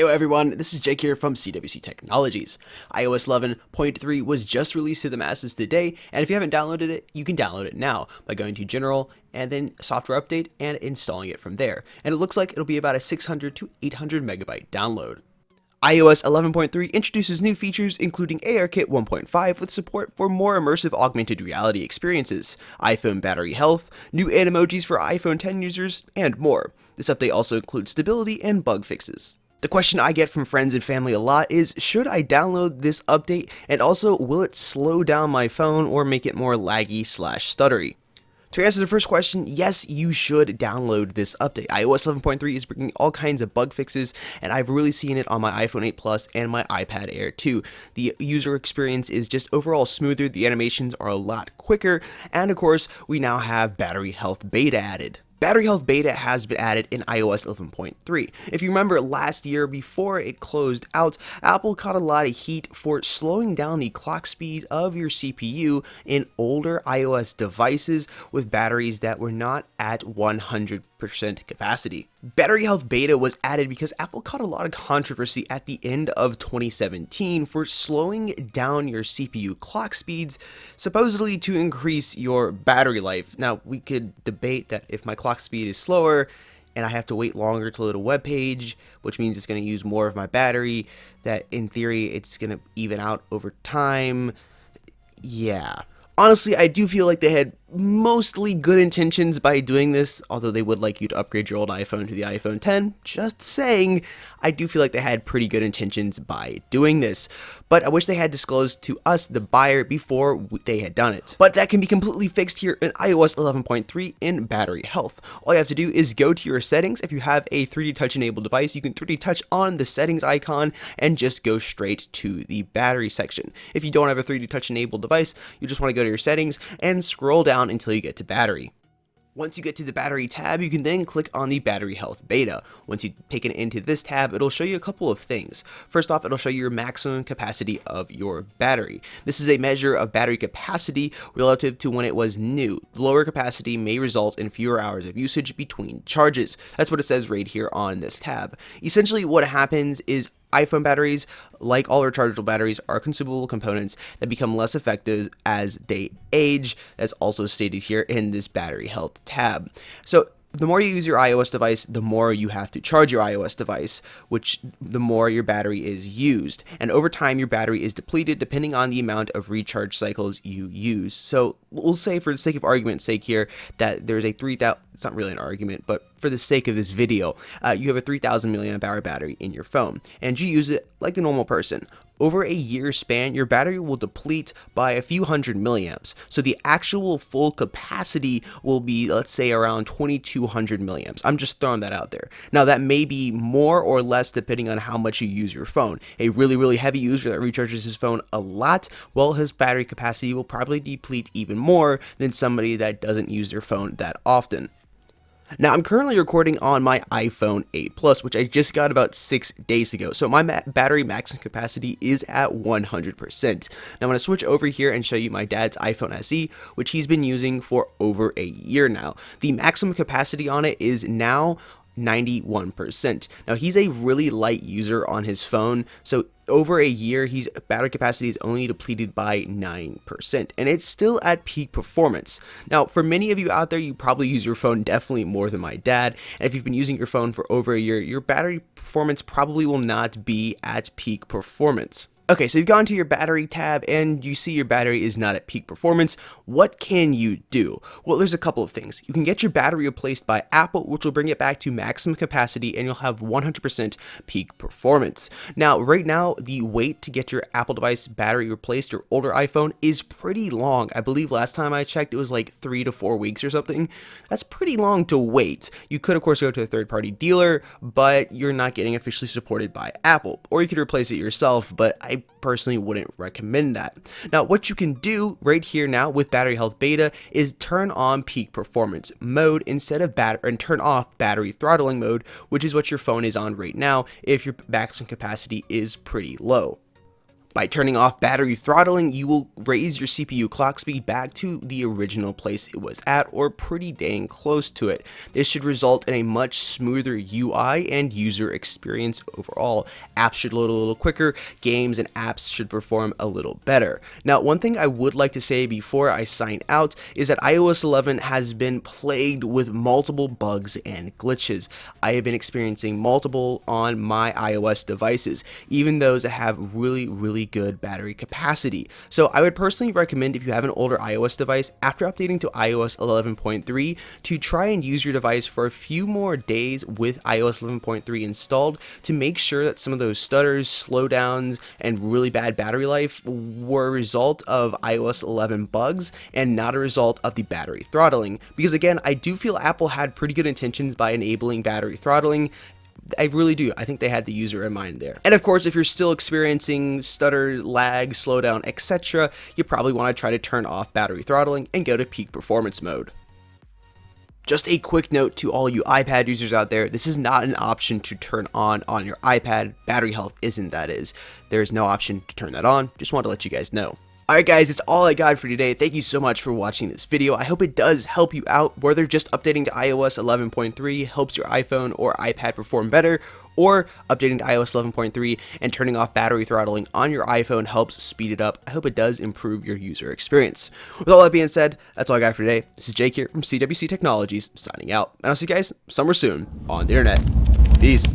Heyo everyone, this is Jake here from CWC Technologies. iOS 11.3 was just released to the masses today, and if you haven't downloaded it, you can download it now by going to General and then Software Update and installing it from there. And it looks like it'll be about a 600 to 800 megabyte download. iOS 11.3 introduces new features including ARKit 1.5 with support for more immersive augmented reality experiences, iPhone battery health, new animojis for iPhone 10 users, and more. This update also includes stability and bug fixes. The question I get from friends and family a lot is, should I download this update, and also will it slow down my phone or make it more laggy/stuttery? To answer the first question, yes, you should download this update. iOS 11.3 is bringing all kinds of bug fixes, and I've really seen it on my iPhone 8 Plus and my iPad Air 2. The user experience is just overall smoother, the animations are a lot quicker, and of course, we now have battery health beta added. Battery health beta has been added in iOS 11.3. If you remember last year before it closed out, Apple caught a lot of heat for slowing down the clock speed of your CPU in older iOS devices with batteries that were not at 100% capacity. Battery health beta was added because Apple caught a lot of controversy at the end of 2017 for slowing down your CPU clock speeds, supposedly to increase your battery life. Now, we could debate that if my clock speed is slower and I have to wait longer to load a web page, which means it's going to use more of my battery, that in theory it's going to even out over time. Yeah. Honestly, I do feel like they had mostly good intentions by doing this, although they would like you to upgrade your old iPhone to the iPhone 10. Just saying, I do feel like they had pretty good intentions by doing this. But I wish they had disclosed to us, the buyer, before they had done it. But that can be completely fixed here in iOS 11.3 in battery health. All you have to do is go to your settings. If you have a 3D Touch enabled device, you can 3D Touch on the settings icon and just go straight to the battery section. If you don't have a 3D Touch enabled device, you just want to go to your settings and scroll down until you get to battery. Once you get to the battery tab, you can then click on the battery health beta. Once you've taken it into this tab, it'll show you a couple of things. First off, it'll show you your maximum capacity of your battery. This is a measure of battery capacity relative to when it was new. The lower capacity may result in fewer hours of usage between charges. That's what it says right here on this tab. Essentially, what happens is iPhone batteries, like all rechargeable batteries, are consumable components that become less effective as they age. That's also stated here in this battery health tab. So the more you use your iOS device, the more you have to charge your iOS device, which the more your battery is used. And over time, your battery is depleted depending on the amount of recharge cycles you use. So we'll say, for the sake of argument's sake here, that there's a 3,000, it's not really an argument, but for the sake of this video, you have a 3,000 milliamp hour battery in your phone, and you use it like a normal person. Over a year span, your battery will deplete by a few hundred milliamps. So the actual full capacity will be, let's say, around 2,200 milliamps. I'm just throwing that out there. Now, that may be more or less depending on how much you use your phone. A really heavy user that recharges his phone a lot, well, his battery capacity will probably deplete even more than somebody that doesn't use their phone that often. Now, I'm currently recording on my iPhone 8 Plus, which I just got about 6 days ago, so my battery maximum capacity is at 100%. Now, I'm going to switch over here and show you my dad's iPhone SE, which he's been using for over a year now. The maximum capacity on it is now 91%. Now, he's a really light user on his phone, so over a year, his battery capacity is only depleted by 9%, and it's still at peak performance. Now, for many of you out there, you probably use your phone definitely more than my dad, and if you've been using your phone for over a year, your battery performance probably will not be at peak performance. Okay, so you've gone to your battery tab and you see your battery is not at peak performance. What can you do? Well, there's a couple of things. You can get your battery replaced by Apple, which will bring it back to maximum capacity, and you'll have 100% peak performance. Now, right now, the wait to get your Apple device battery replaced, your older iPhone, is pretty long. I believe last time I checked, it was like 3 to 4 weeks or something. That's pretty long to wait. You could, of course, go to a third-party dealer, but you're not getting officially supported by Apple. Or you could replace it yourself, but I personally wouldn't recommend that. Now, what you can do right here now with battery health beta is turn on peak performance mode instead of and turn off battery throttling mode, which is what your phone is on right now if your maximum capacity is pretty low. By turning off battery throttling, you will raise your CPU clock speed back to the original place it was at, or pretty dang close to it. This should result in a much smoother UI and user experience overall. Apps should load a little quicker, games and apps should perform a little better. Now, one thing I would like to say before I sign out is that iOS 11 has been plagued with multiple bugs and glitches. I have been experiencing multiple on my iOS devices, even those that have really good battery capacity. So I would personally recommend, if you have an older iOS device, after updating to iOS 11.3, to try and use your device for a few more days with iOS 11.3 installed to make sure that some of those stutters, slowdowns, and really bad battery life were a result of iOS 11 bugs and not a result of the battery throttling. Because again, I do feel Apple had pretty good intentions by enabling battery throttling. I really do. I think they had the user in mind there. And of course, if you're still experiencing stutter, lag, slowdown, etc., you probably want to try to turn off battery throttling and go to peak performance mode. Just a quick note to all you iPad users out there, this is not an option to turn on your iPad. Battery health isn't, that is. There is no option to turn that on. Just wanted to let you guys know. Alright guys, that's all I got for today. Thank you so much for watching this video. I hope it does help you out, whether just updating to iOS 11.3 helps your iPhone or iPad perform better, or updating to iOS 11.3 and turning off battery throttling on your iPhone helps speed it up. I hope it does improve your user experience. With all that being said, that's all I got for today. This is Jake here from CWC Technologies, signing out, and I'll see you guys somewhere soon on the internet. Peace.